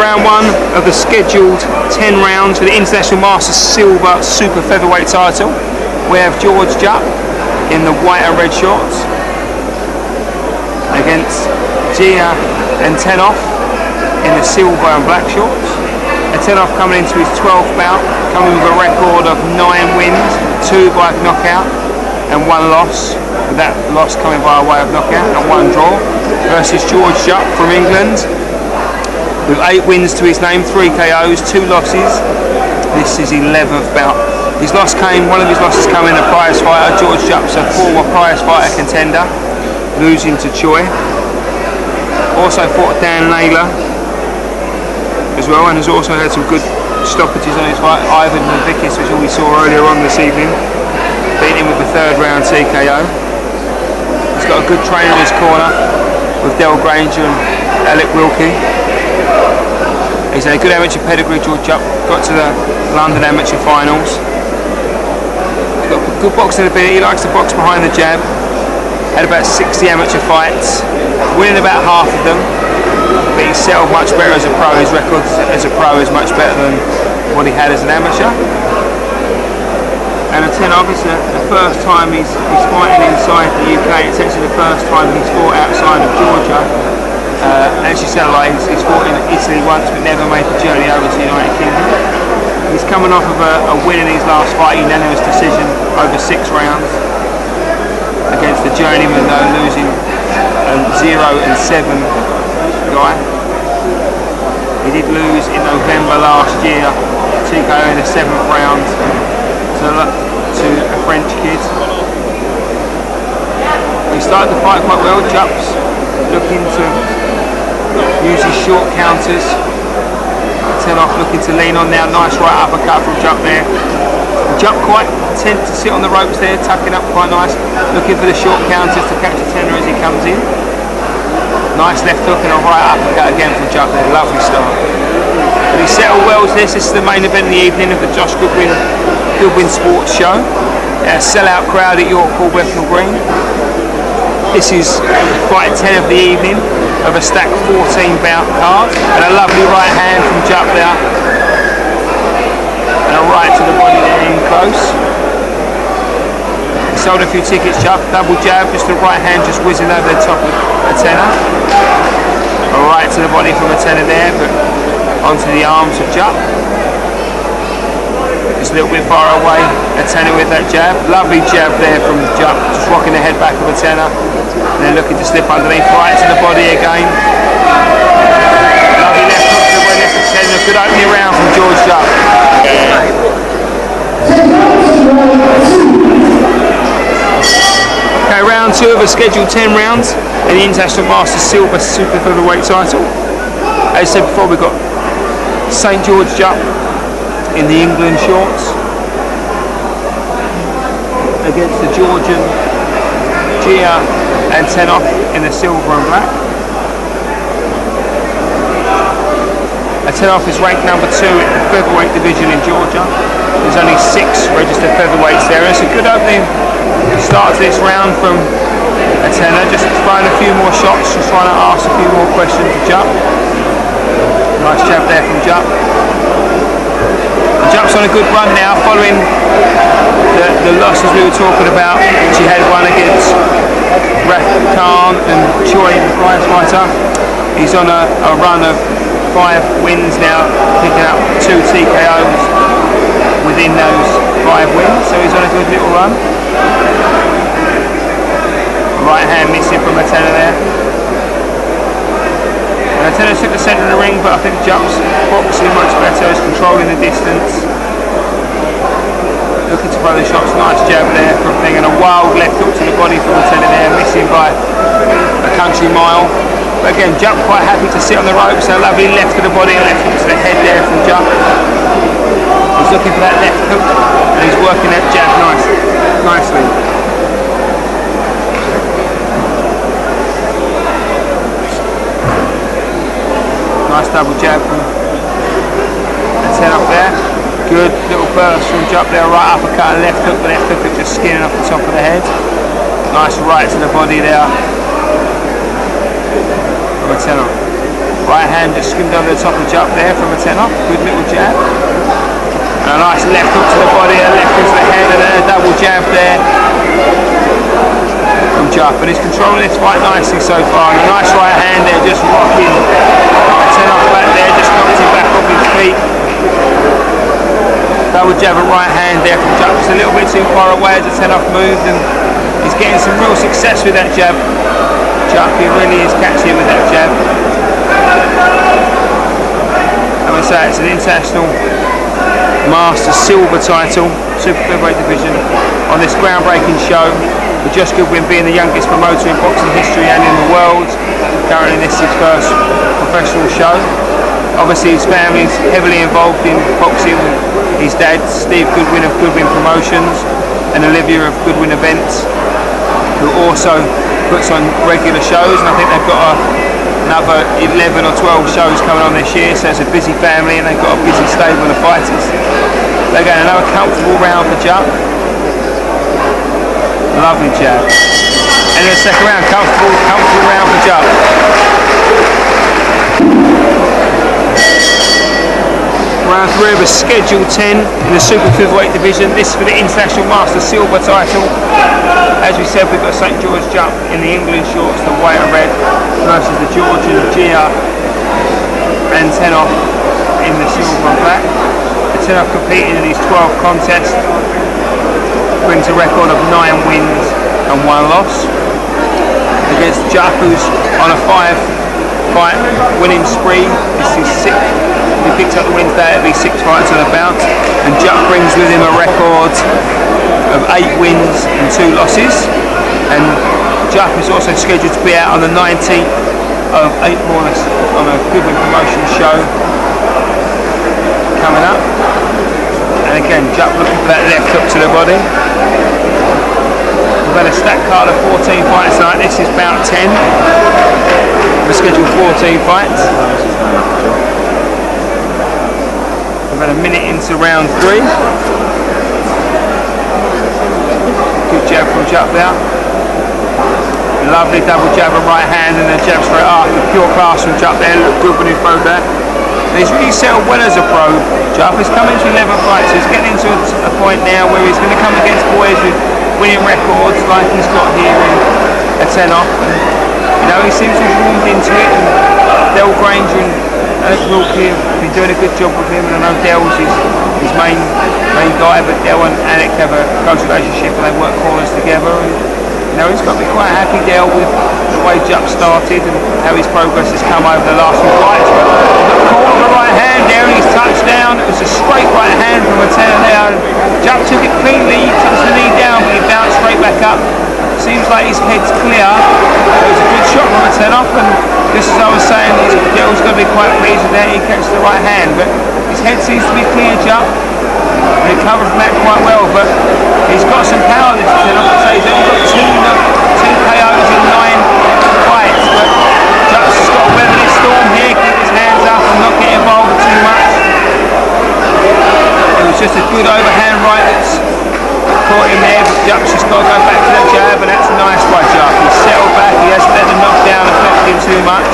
round one of the scheduled 10 rounds for the International Masters Silver Super Featherweight title. We have George Jupp in the white and red shorts against GIA and ATENOV in the silver and black shorts. ATENOV coming into his 12th bout, coming with a record of 9 wins, 2 by knockout and 1 loss, with that loss coming by way of knockout and 1 draw, versus George Jupp from England with 8 wins to his name, 3 KOs, 2 losses. This is his 11th bout. One of his losses came in a prize fighter. George Jupp's a former prize fighter contender, losing to Choi. Also fought Dan Naylor as well, and has also had some good stoppages on his fight. Ivan Novikis, which we saw earlier on this evening, beat him with a 3rd round TKO. He's got a good trainer in his corner with Del Granger and Alec Wilkie. He's had a good amateur pedigree. George Jupp got to the London amateur finals. He's got good boxing ability. He likes to box behind the jab. Had about 60 amateur fights, winning about half of them. But he's settled much better as a pro. His record as a pro is much better than what he had as an amateur. And ATENOV is the first time he's fighting inside the UK. It's actually the first time he's fought outside of Georgia. As you said, like he's fought in Italy once, but never made the journey over to the United Kingdom. He's coming off of a win in his last fight, unanimous decision over 6 rounds against the journeyman, though, losing 0 and 7 guy. He did lose in November last year, TKO in the 7th round to a French kid. He started the fight quite well. Jupp's looking to use his short counters. ATENOV looking to lean on now. Nice right uppercut from Jupp there. Jupp quite content to sit on the ropes there, tucking up quite nice, looking for the short counters to catch a tenor as he comes in. Nice left hook and a right uppercut again from Jupp there. Lovely start. But he settled well with this. This is the main event of the evening of the Josh Goodwin Sports Show. A sellout crowd at York Hall, Bethnal Green. This is fight 10 of the evening of a stacked 14 bout card, and a lovely right hand from Jupp there, and a right to the body there in close. He sold a few tickets. Jupp, double jab, just the right hand just whizzing over the top of ATENOV. A right to the body from ATENOV there, but onto the arms of Jupp. Just a little bit far away, ATENOV with that jab. Lovely jab there from Jupp, just rocking the head back of ATENOV. And then looking to slip underneath, right to the body again. Lovely left hook to the body left ATENOV. Good opening round from George Jupp. Okay, round 2 of a scheduled 10 rounds in the International Masters Silver Super Featherweight title. As I said before, we've got St. George Jupp in the England shorts against the Georgian GIA and ATENOV in the silver and black. ATENOV is ranked number 2 in the featherweight division in Georgia. There's only 6 registered featherweights there. It's a good opening start to this round from ATENOV, just throwing a few more shots, just trying to ask a few more questions to Jupp. Nice jab there from Jupp. Jupp's on a good run now, following the losses we were talking about, which he had one against Khan and Choi, the prize fighter. He's on a run of 5 wins now, picking up 2 TKOs within those 5 wins, so he's on a good little run. Right hand missing from ATENOV there. And ATENOV took the centre of the ring, but I think Jupp's boxing much better, is controlling the distance. Looking to throw the shots, nice jab there from thing, and a wild left hook to the body from ATENOV there, missing by a country mile. But again, Jupp quite happy to sit on the ropes, so a lovely left to the body, and left hook to the head there from Jupp. He's looking for that left hook, and he's working that jab nicely. Nice double jab from ATENOV there. Good little burst from Jupp there, right uppercut and left hook, the left hook just skinning off the top of the head. Nice right to the body there from ATENOV. Right hand just skimmed over the top of Jupp there from ATENOV. Good little jab. And a nice left hook to the body, a left into the head, and then a double jab there from Jupp. And he's controlling this fight nicely so far. And a nice right hand there, just rocking ATENOV back there, just knocked him back off his feet. Double jab and right hand there from Jupp. It's a little bit too far away as ATENOV moved, and he's getting some real success with that jab. Jupp, he really is catching with that jab. I would say it's an international Masters silver title, Super-Featherweight division, on this groundbreaking show, with Josh Goodwin being the youngest promoter in boxing history and in the world. Currently this is his first professional show. Obviously his family is heavily involved in boxing. His dad, Steve Goodwin of Goodwin Promotions, and Olivia of Goodwin Events, who also puts on regular shows, and I think they've got another 11 or 12 shows coming on this year, so it's a busy family and they've got a busy stable of fighters. They're getting another comfortable round for Jupp. Lovely jab. And in the second round, comfortable round for Jupp. Round 3 of a Schedule 10 in the Super-Featherweight division. This for the International Master Silver title. As we said, we've got St. George Jupp in the England shorts, the white and red, versus the Georgian GIA and ATENOV in the silver and black. ATENOV competing in these 12 contests, brings a record of 9 wins and 1 loss. Against Jupp, who's on a 5-fight winning spree. This is 6. If he picks up the wins there, it'll be 6 fights on the bounce. And Jupp brings with him a record of 8 wins and 2 losses. And Jupp is also scheduled to be out on the 19th of April on a Goodwin Promotions show coming up. And again, Jupp looking for that left hook to the body. We've had a stacked card of 14 fights tonight. This is bout 10. We're scheduled 14 fights. We've had a minute into round 3. Good jab from Jupp there. Lovely double jab and right hand, and then jab straight after. Pure class from Jupp there. Look good when he throwed that. And he's really settled well as a pro. Jupp has come into 11 fights, so he's getting into a point now where he's going to come against boys with winning records like he's got here in ATENOV. You know, he seems to have warmed into it, and Del Granger and Alex Wilkie have been doing a good job with him, and I know Del's his main guy, but Del and Alex have a close relationship and they work corners together. And, you know, he's got to be quite happy, Del, with the way Jupp started and how his progress has come over the last few fights. But caught on the right hand there, and he's touched down. It was a straight right hand from ATENOV there. Jupp took it cleanly, touched the knee down, but he bounced straight back up. Seems like his head's clear. It was a good shot from ATENOV, and just as I was saying, Del's got to be quite pleased with that. He catches the right hand, but his head seems to be clear, Jupp. He recovered from that quite well, but he's got some power, this ATENOV. I'd say he's only got two KOs in 9 fights, but Jupp's just got to weather this storm here, keep his hands up and not get involved too much. It was just a good overhand right that's caught him there, but Jupp's just got to go back to that jab, and that's nice by Jupp. He's settled back, he hasn't let the knockdown affect him too much.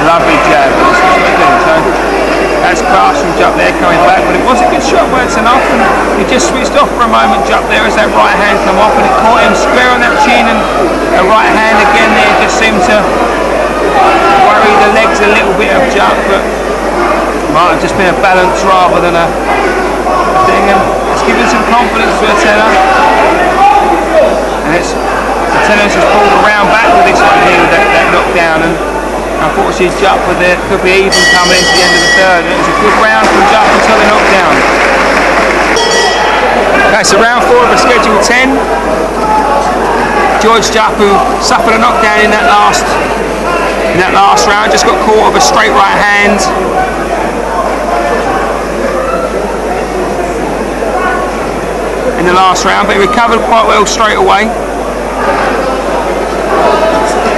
Lovely jab, that's what we're doing. So that's class from Jupp there coming back, but it was a good shot by ATENOV, and he just switched off for a moment, Jupp there, as that right hand come off, and it caught him square on that chin, and the right hand again there just seemed to worry the legs a little bit of Jupp, but might have just been a balance rather than a thing, and it's given some confidence to ATENOV, and ATENOV's just pulled around back with this one here with that knockdown, and unfortunately Jupp could be even coming into the end of the third. It was a good round from Jupp until the knockdown. Okay, so round 4 of a Schedule 10. George Jupp, who suffered a knockdown in that last round, just got caught with a straight right hand. In the last round, but he recovered quite well straight away.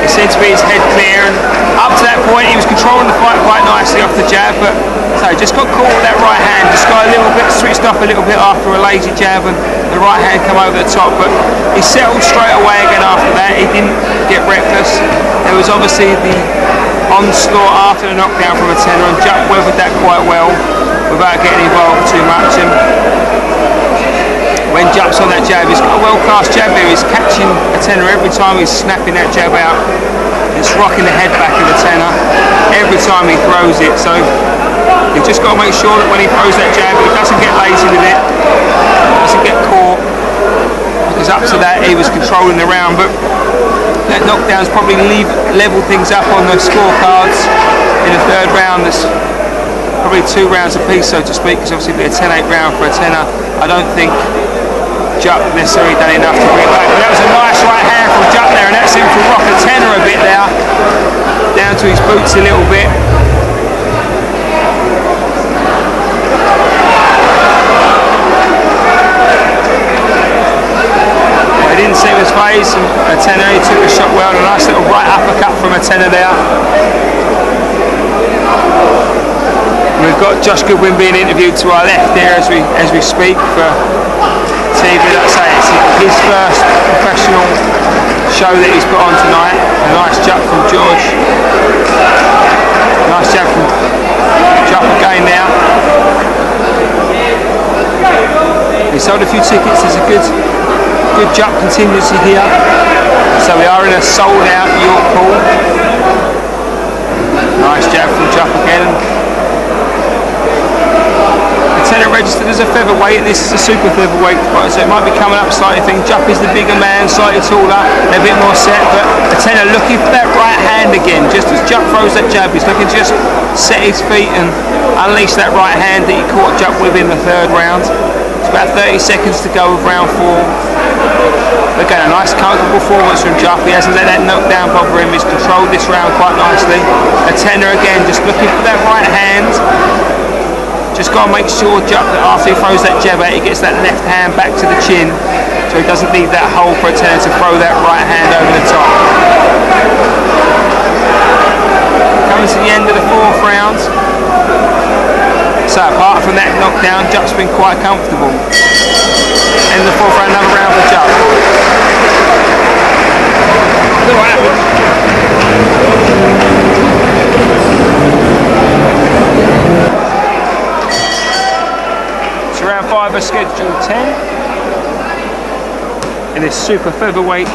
It seemed to be his head clear, and up to that point he was controlling the fight quite nicely off the jab, but so just got caught with that right hand, just got a little bit switched off a little bit after a lazy jab, and the right hand come over the top, but he settled straight away again after that. He didn't get reckless. There was obviously the onslaught after the knockdown from Atenov, and Jupp weathered that quite well without getting involved too much. And when Jupp's on that jab, he's got a well-cast jab there. He's catching Atenov every time he's snapping that jab out. It's rocking the head back of Atenov every time he throws it. So you've just got to make sure that when he throws that jab, he doesn't get lazy with it, doesn't get caught, because up to that he was controlling the round. But that knockdown's probably leveled things up on the scorecards in the third round. There's probably 2 rounds apiece, so to speak, because obviously it'll be a 10-8 round for Atenov. I don't think Jupp necessarily done enough to bring it back, but that was a nice right hand from Jupp there, and that seemed to rock Atenov a bit there, down to his boots a little bit. He didn't see his face, and Atenov, he took a shot well, and a nice little right uppercut from Atenov there. We've got Josh Goodwin being interviewed to our left here as we speak for TV. Like I say, it's his first professional show that he's put on tonight. A nice jab from George. Nice jab from Jupp again now. He sold a few tickets. There's a good Jupp contingency here. So we are in a sold-out York hall. Nice jab from Jupp again. Atenov registered as a featherweight, and this is a super featherweight fight, so it might be coming up slightly. I think Jupp is the bigger man, slightly taller, a bit more set, but Atenov looking for that right hand again. Just as Jupp throws that jab, he's looking to just set his feet and unleash that right hand that he caught Jupp with in the third round. It's about 30 seconds to go with round 4. Again, a nice comfortable performance from Jupp. He hasn't let that knockdown bother him. He's controlled this round quite nicely. Atenov again, just looking for that right hand. Just got to make sure Jupp that after he throws that jab out, he gets that left hand back to the chin, so he doesn't leave that hole for Atenov to throw that right hand over the top. Coming to the end of the 4th round. So apart from that knockdown, Jupp's been quite comfortable. End of the 4th round, another round for Jupp. Look what happened. Round 5 is scheduled 10 in this super featherweight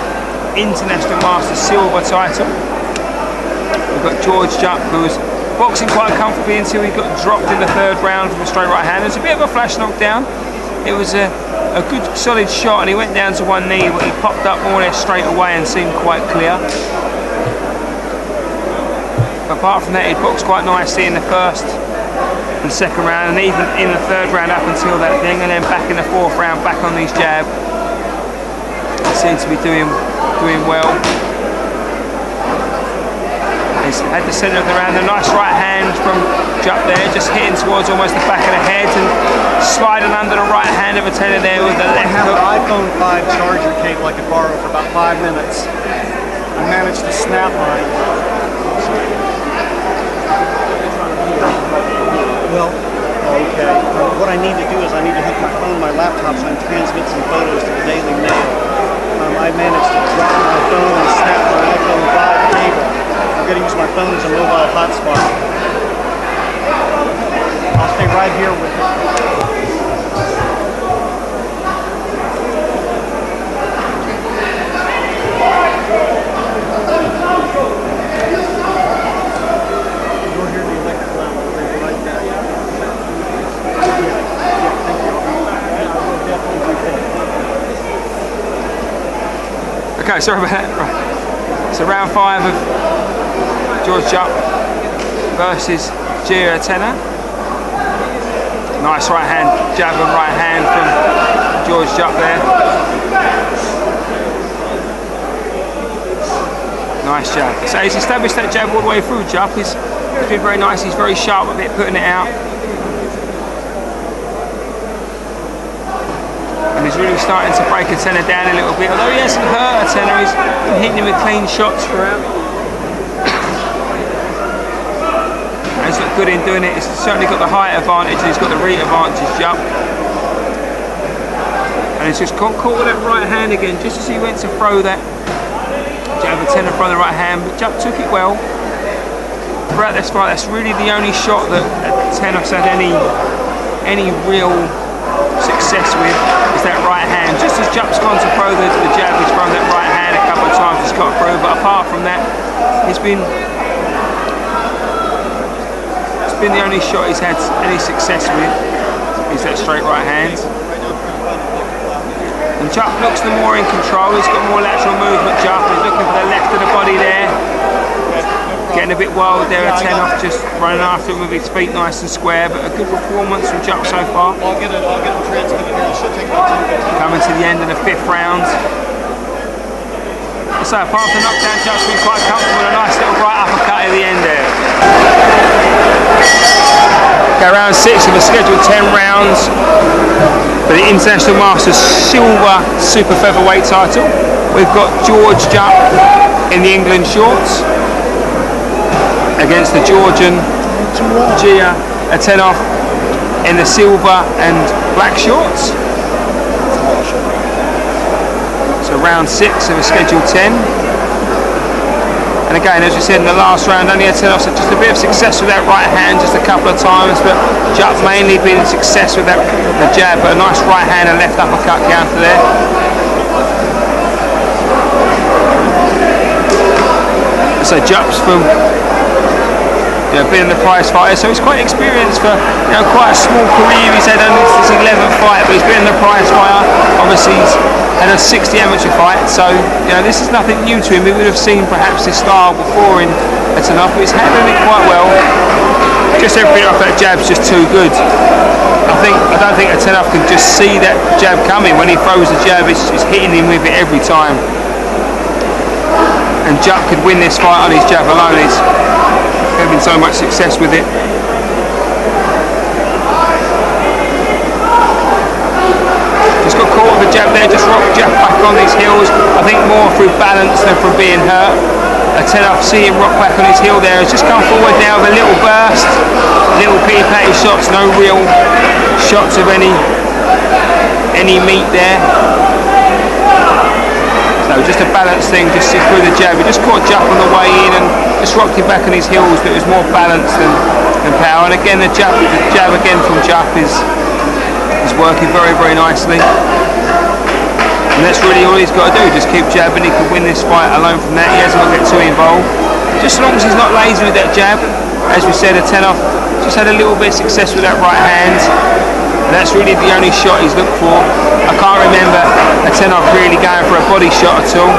international master silver title. We've got George Jupp, who was boxing quite comfortably until he got dropped in the 3rd round from a straight right hand. It was a bit of a flash knockdown. It was a good solid shot, and he went down to one knee, but he popped up more or less straight away and seemed quite clear. But apart from that, he boxed quite nicely in the 1st and 2nd round, and even in the 3rd round up until that thing, and then back in the 4th round, back on his jab. He seems to be doing well. He's had the centre of the round, a nice right hand from Jupp there, just hitting towards almost the back of the head and sliding under the right hand of Atenov there with the left hook. I have an iPhone 5 charger cable I could borrow for about 5 minutes. I managed to snap mine. Well, okay. What I need to do is I need to hook my phone to my laptop so I can transmit some photos to the Daily Mail. I managed to drop my phone and snap my iPhone 5 cable. I'm going to use my phone as a mobile hotspot. I'll stay right here with it. Okay, sorry about that. Right. So round 5 of George Jupp versus GIA ATENOV. Nice right hand, jab and right hand from George Jupp there. Nice jab. So he's established that jab all the way through. Jupp is doing very nice. He's very sharp with it, putting it out. And he's really starting to break Atenov down a little bit. Although he hasn't hurt Atenov, he's been hitting him with clean shots throughout. And he's looked good in doing it. He's certainly got the height advantage, and he's got the reach advantage, Jupp. And he's just got caught with that right hand again, just as he went to throw that jab. Atenov from the right hand, but Jupp took it well. throughout this fight, that's really the only shot that ATENOV's had any real success with, is that right hand. Just as Jupp's gone to throw the jab, he's thrown that right hand a couple of times, he's got through, but apart from that, it's been the only shot he's had any success with, is that straight right hand. And Jupp looks the more in control, he's got more lateral movement. Jupp is looking for the left of the body there. Getting a bit wild there, ATENOV just running after him with his feet nice and square, but a good performance from Jupp so far. I'll get it transmitted here. It should take about 10 minutes. Coming to the end of the 5th round. So apart from the knockdown, Jupp's been quite comfortable, a nice little right uppercut at the end there. Okay, round 6 of the scheduled 10 rounds for the International Masters Silver Super Featherweight title. We've got Jupp in the England shorts against the Georgian GIA ATENOV in the silver and black shorts. So round 6 of a scheduled 10. And again, as we said in the last round, only ATENOV had just a bit of success with that right hand just a couple of times, but Jupp mainly been success with that the jab, but a nice right hand and left uppercut counter there. So Jupp's from being the prize fighter, so he's quite experienced for quite a small career. He's had only his 11th fight, but he's been the prize fighter. Obviously he's had a 60 amateur fight, so this is nothing new to him. We would have seen perhaps this style before in ATENOV, but he's handling it quite well. Just everything off that jab's just too good. I don't think ATENOV can just see that jab coming. When he throws the jab, it's hitting him with it every time. And Jupp could win this fight on his jab alone. He's having so much success with it. Just got caught with the jab there, just rocked Jupp back on his heels. I think more through balance than from being hurt. ATENOV, see him rock back on his heel there, has just come forward now with a little burst, little pity-patty shots, no real shots of any meat there. So just a balance thing, just through the jab. He just caught Jupp on the way in and just rocked him back on his heels, but it was more balance than power. And again, the jab again from Jupp is working very, very nicely. And that's really all he's got to do, just keep jabbing. He can win this fight alone from that. He hasn't got to get too involved. Just as long as he's not lazy with that jab. As we said, ATENOV just had a little bit of success with that right hand. And that's really the only shot he's looked for. I can't remember ATENOV really going for a body shot at all.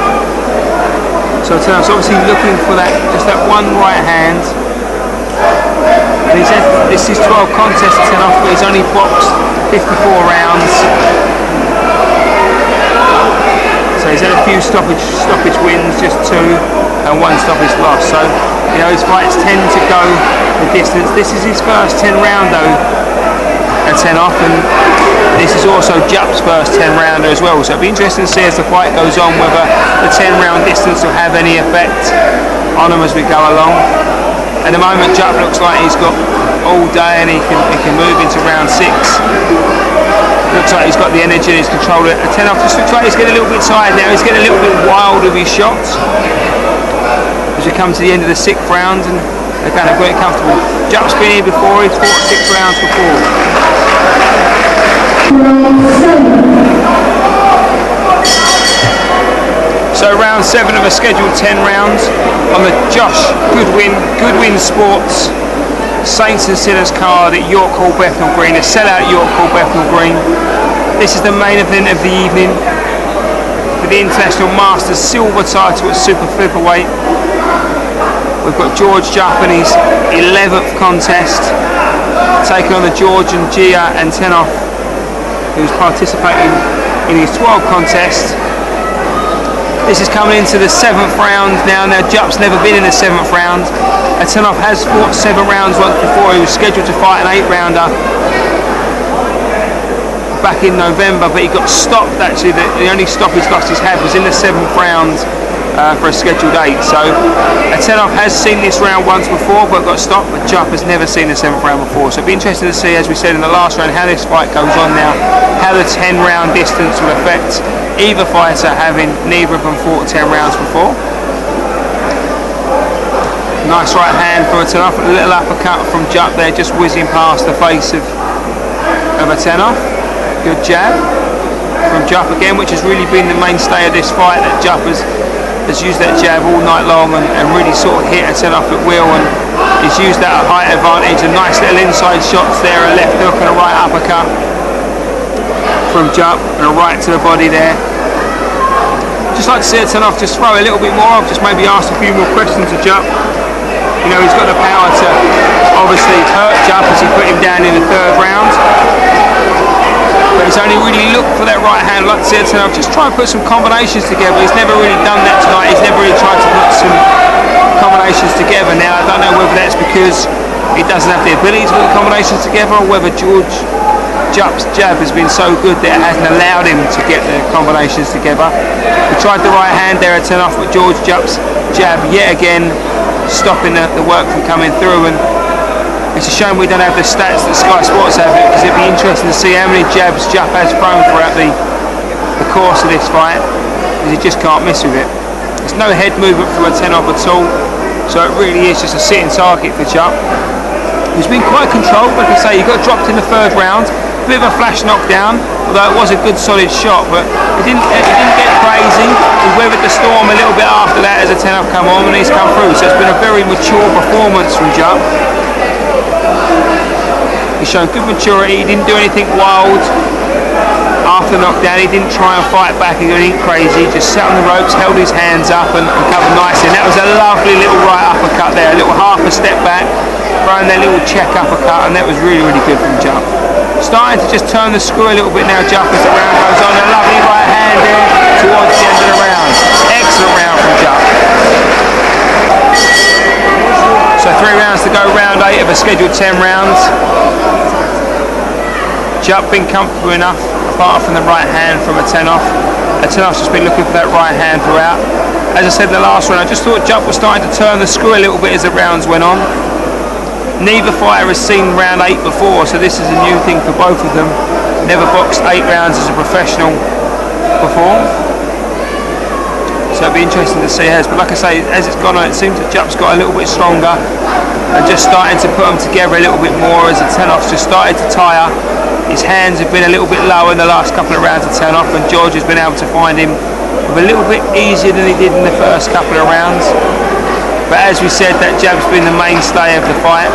So ATENOV's obviously looking for that, just that one right hand. And he's had, this is 12 contests ATENOV, but he's only boxed 54 rounds. So he's had a few stoppage wins, just 2, and 1 stoppage loss. So his fights tend to go the distance. This is his first 10 round though, ATENOV, and this is also Jupp's first 10 rounder as well, so it'll be interesting to see as the fight goes on whether the 10 round distance will have any effect on him as we go along. At the moment Jupp looks like he's got all day and he can move into round 6. Looks like he's got the energy and he's controlled it. ATENOV just looks like he's getting a little bit tired now, he's getting a little bit wild with his shots as we come to the end of the 6th round, and again, I've got it comfortable. Jupp's been here before, he's fought 6 rounds before. So round 7 of a scheduled 10 rounds on the Goodwin Sports Saints and Sinners card at York Hall, Bethnal Green, a sellout York Hall, Bethnal Green. This is the main event of the evening for the International Masters Silver title at Super Featherweight. We've got Jupp in his 11th contest, taking on the Georgian GIA ATENOV, who's participating in his 12th contest. This is coming into the 7th round now. Now Jupp's never been in the 7th round. ATENOV has fought 7 rounds once before. He was scheduled to fight an 8 rounder back in November, but he got stopped actually. The only stoppage loss he's had was in the 7th round for a scheduled 8. So ATENOV has seen this round once before but got stopped, but Jupp has never seen the 7th round before. So it'll be interesting to see, as we said in the last round, how this fight goes on now, how the 10 round distance will affect either fighter, having neither of them fought 10 rounds before. Nice right hand from ATENOV, a little uppercut from Jupp there, just whizzing past the face of ATENOV. Good jab from Jupp again, which has really been the mainstay of this fight, that Jupp has used that jab all night long and really sort of hit ATENOV at will, and he's used that height advantage. A nice little inside shots there, a left hook and a right uppercut from Jupp, and a right to the body there. Just like to see ATENOV just throw a little bit more. I've just maybe asked a few more questions of Jupp. You know, he's got the power to obviously hurt Jupp as he put him down in the third round. But he's only really looked for that right hand. I'd like to see ATENOV just try and put some combinations together. He's never really done that tonight. He's never really tried to put some combinations together. Now, I don't know whether that's because he doesn't have the ability to put the combinations together, or whether Jupp's jab has been so good that it hasn't allowed him to get the combinations together. He tried the right hand there, ATENOV, but Jupp's jab yet again stopping the work from coming through. And it's a shame we don't have the stats that Sky Sports have, because it'd be interesting to see how many jabs Jupp has thrown throughout the course of this fight, because he just can't miss with it. There's no head movement from ATENOV at all, so it really is just a sitting target for Jupp. He's been quite controlled. Like I say, he got dropped in the third round, a bit of a flash knockdown, although it was a good solid shot, but it didn't get crazy. He weathered the storm a little bit after that as ATENOV come on, and he's come through, so it's been a very mature performance from Jupp. He's shown good maturity. He didn't do anything wild after the knockdown. He didn't try and fight back and do anything crazy. Just sat on the ropes, held his hands up and covered nicely. And that was a lovely little right uppercut there, a little half a step back, throwing that little check uppercut, and that was really, really good from Jupp. Starting to just turn the screw a little bit now, Jupp, as the round goes on. A lovely right hand there towards the end of the round. Excellent round from Jupp. So 3 rounds to go, round 8 of a scheduled 10 rounds. Jupp been comfortable enough, apart from the right hand from ATENOV. ATENOV's just been looking for that right hand throughout. As I said in the last round, I just thought Jupp was starting to turn the screw a little bit as the rounds went on. Neither fighter has seen round 8 before, so this is a new thing for both of them. Never boxed 8 rounds as a professional before. So it'll be interesting to see how. But like I say, as it's gone on, it seems that Jupp's got a little bit stronger and just starting to put them together a little bit more as ATENOV's just started to tire. His hands have been a little bit lower in the last couple of rounds of ATENOV, and George has been able to find him with a little bit easier than he did in the first couple of rounds. But as we said, that jab's been the mainstay of the fight,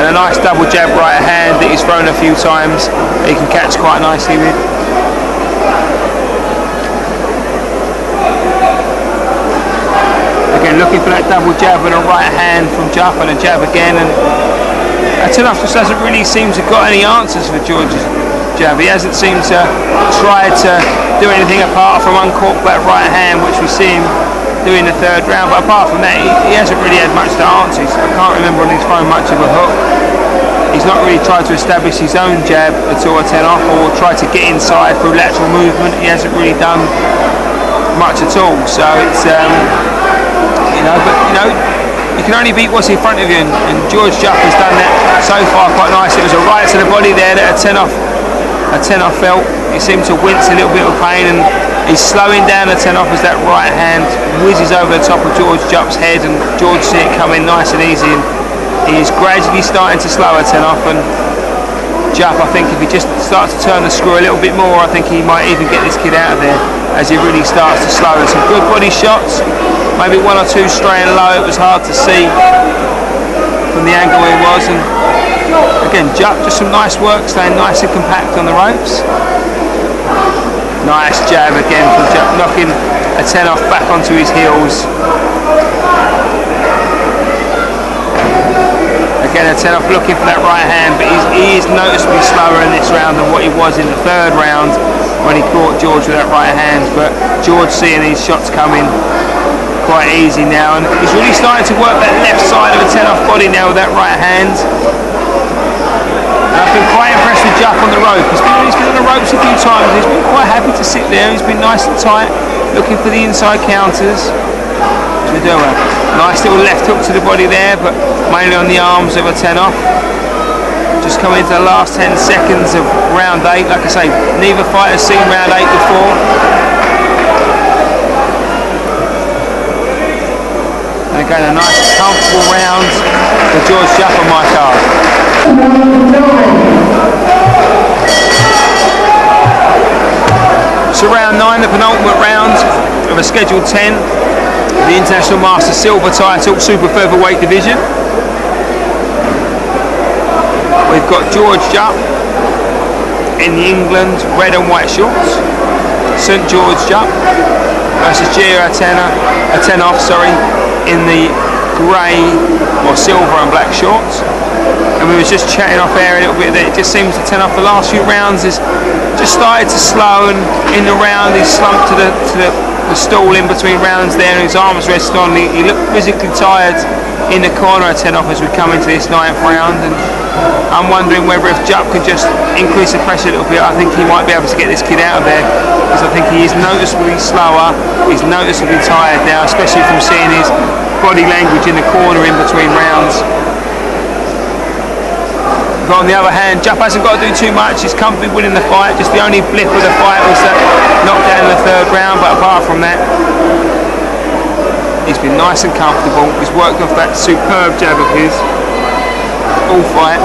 and a nice double jab right hand that he's thrown a few times that he can catch quite nicely with. Again, looking for that double jab and a right hand from Jupp, and a jab again, and ATENOV just doesn't really seem to have got any answers for George's jab. He hasn't seemed to try to do anything apart from uncork that right hand, which we see him doing the third round, but apart from that, he hasn't really had much to answer. I can't remember when he's thrown much of a hook. He's not really tried to establish his own jab at all, ATENOV, or tried to get inside through lateral movement. He hasn't really done much at all. So it's you can only beat what's in front of you, and George Jupp has done that so far quite nicely. It was a right to the body there that ATENOV felt. He seemed to wince a little bit of pain, and he's slowing down ATENOV as that right hand whizzes over the top of George Jupp's head, and George see it come in nice and easy, and he is gradually starting to slow ATENOV. And Jupp, I think if he just starts to turn the screw a little bit more, I think he might even get this kid out of there as he really starts to slow. And some good body shots, maybe 1 or 2 straying low. It was hard to see from the angle he was. And again, Jupp, just some nice work, staying nice and compact on the ropes. Nice jab again from Jupp, knocking ATENOV back onto his heels. Again, ATENOV looking for that right hand, but he is noticeably slower in this round than what he was in the third round when he caught George with that right hand. But George seeing these shots coming quite easy now, and he's really starting to work that left side of ATENOV's body now with that right hand. And I've been quite impressed with Jupp on the rope. He's been on the ropes a few times. He's been quite happy to sit there. He's been nice and tight, looking for the inside counters. We do a nice little left hook to the body there, but mainly on the arms of ATENOV. Just coming into the last 10 seconds of round 8. Like I say, neither fighter's seen round 8 before. And Again, a nice comfortable round for George Jupp on my card. So round 9, the penultimate round of a scheduled 10, the International Master Silver title, Super Featherweight division. We've got George Jupp in the England red and white shorts, St George Jupp versus GIA ATENOV, in the grey or silver and black shorts. And we were just chatting off air a little bit that it just seems to ATENOV the last few rounds has just started to slow, and in the round he slumped to the stall in between rounds there, and his arms rested on. He looked physically tired in the corner at ATENOV as we come into this 9th round, and I'm wondering whether if Jupp could just increase the pressure a little bit, I think he might be able to get this kid out of there, because I think he is noticeably slower, he's noticeably tired now, especially from seeing his body language in the corner in between rounds. But on the other hand, Jupp hasn't got to do too much, he's comfortably winning the fight. Just the only blip of the fight was that knockdown in the 3rd round, but apart from that, he's been nice and comfortable. He's worked off that superb jab of his all fight.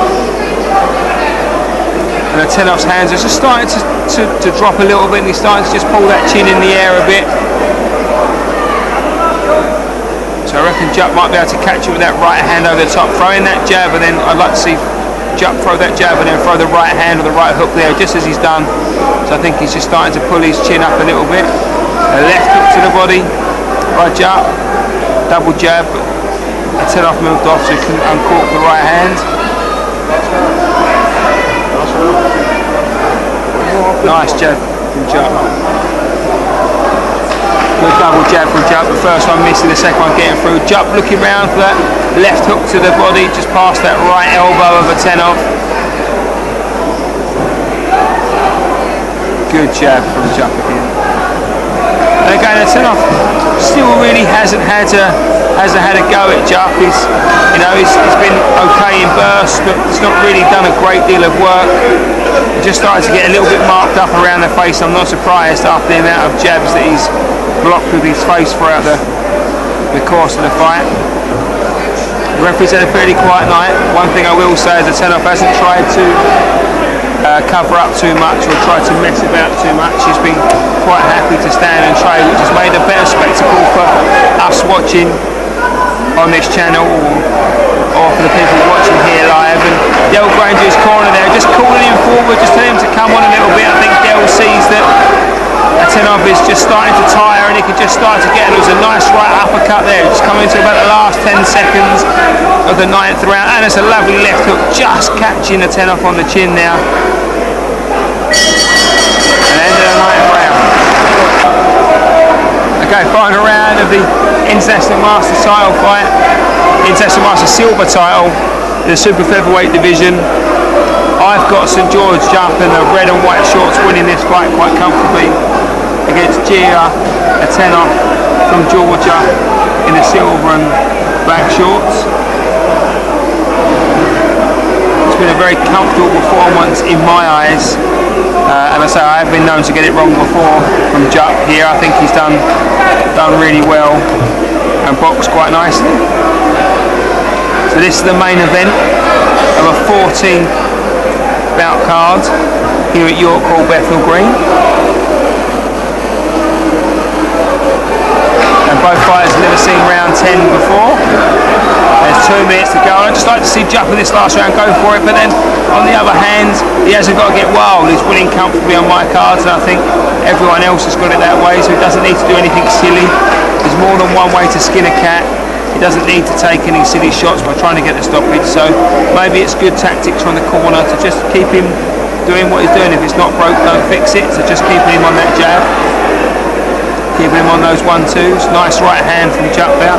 And ATENOV's hands are just starting to drop a little bit, and he's starting to just pull that chin in the air a bit. So I reckon Jupp might be able to catch it with that right hand over the top, throwing that jab, and then I'd like to see Jupp throw that jab and then throw the right hand or the right hook there, just as he's done. So I think he's just starting to pull his chin up a little bit. A left hook to the body by Jupp, double jab, but ATENOV moved off so he couldn't uncork the right hand. Nice jab from Jupp. Good double jab from Jupp, the first one missing, the second one getting through. Jupp looking round for that left hook to the body, just past that right elbow of ATENOV. Good jab from Jupp again. And again, ATENOV still really hasn't had a go at Jupp. He's been okay in bursts, but he's not really done a great deal of work. He just started to get a little bit marked up around the face. I'm not surprised after the amount of jabs that he's blocked with his face throughout the course of the fight. The referee's had a fairly quiet night. One thing I will say is that ATENOV hasn't tried to cover up too much or try to mess about too much. He's been quite happy to stand and trade, which has made a better spectacle for us watching on this channel, or for the people watching here live. And Del Granger's corner there, just calling him forward, just telling him to come on a little bit. I think Del sees that ATENOV is just starting to tire, and he can just start to get it. There was a nice right uppercut there, just coming into about the last 10 seconds of the 9th round, and it's a lovely left hook, just catching ATENOV on the chin now. And end of the 9th round. Okay, final round of the International Master title fight, International Master Silver title, the Super Featherweight division. I've got St George Jupp in the red and white shorts winning this fight quite comfortably against GIA ATENOV from Georgia in the silver and black shorts. It's been a very comfortable performance in my eyes, and I say I have been known to get it wrong before from Jupp here. I think he's done really well and boxed quite nicely. So this is the main event of a 14 bout card here at York Hall, Bethnal Green. And both fighters have never seen round 10 before. There's 2 minutes to go. I'd just like to see Jupp in this last round go for it, but then on the other hand, he hasn't got to get wild. He's winning comfortably on my cards, and I think everyone else has got it that way, so he doesn't need to do anything silly. There's more than one way to skin a cat. He doesn't need to take any silly shots by trying to get the stoppage, so maybe it's good tactics from the corner to just keep him doing what he's doing. If it's not broke, don't fix it, so just keeping him on that jab, keeping him on those 1-2s. Nice right hand from Jupp there.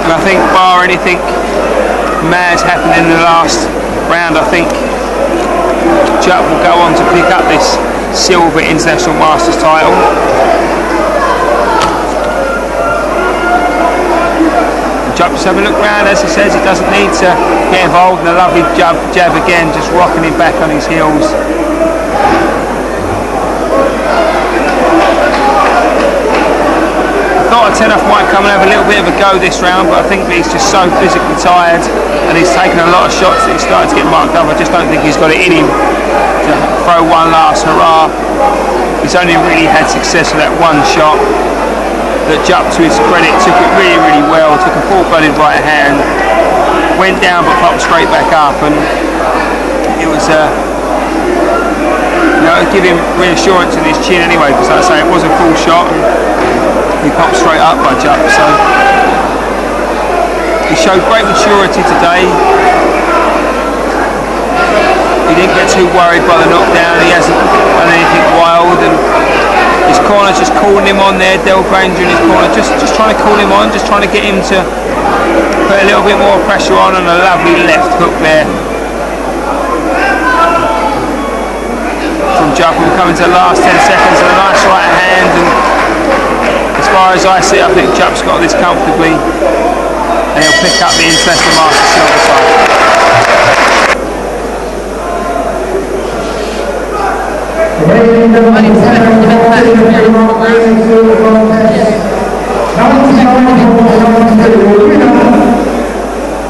And I think bar anything mad happening in the last round, I think Jupp will go on to pick up this silver International Masters title. Jupp just have a look round, as he says, he doesn't need to get involved in a lovely jab again, just rocking him back on his heels. thought ATENOV might come and have a little bit of a go this round, but I think that he's just so physically tired and he's taken a lot of shots that he's started to get marked up. I just don't think he's got it in him to throw one last hurrah. He's only really had success with that one shot. That Jupp, to his credit, took it really, really well, took a full-blooded right hand, went down but popped straight back up, and it was you know, give him reassurance in his chin anyway, because like I say, it was a full shot and he popped straight up by Jupp. So he showed great maturity today. He didn't get too worried by the knockdown. He hasn't done anything wild, and his corner's just calling him on there. Del Granger in his corner, just trying to call him on, just trying to get him to put a little bit more pressure on, and a lovely left hook there from Jupp. We're coming to the last 10 seconds and a nice right hand, and as far as I see, I think Jupp's got this comfortably, and he'll pick up the International Master silver side.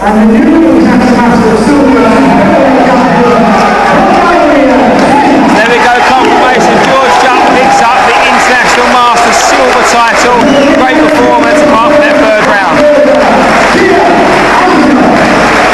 And the new International Master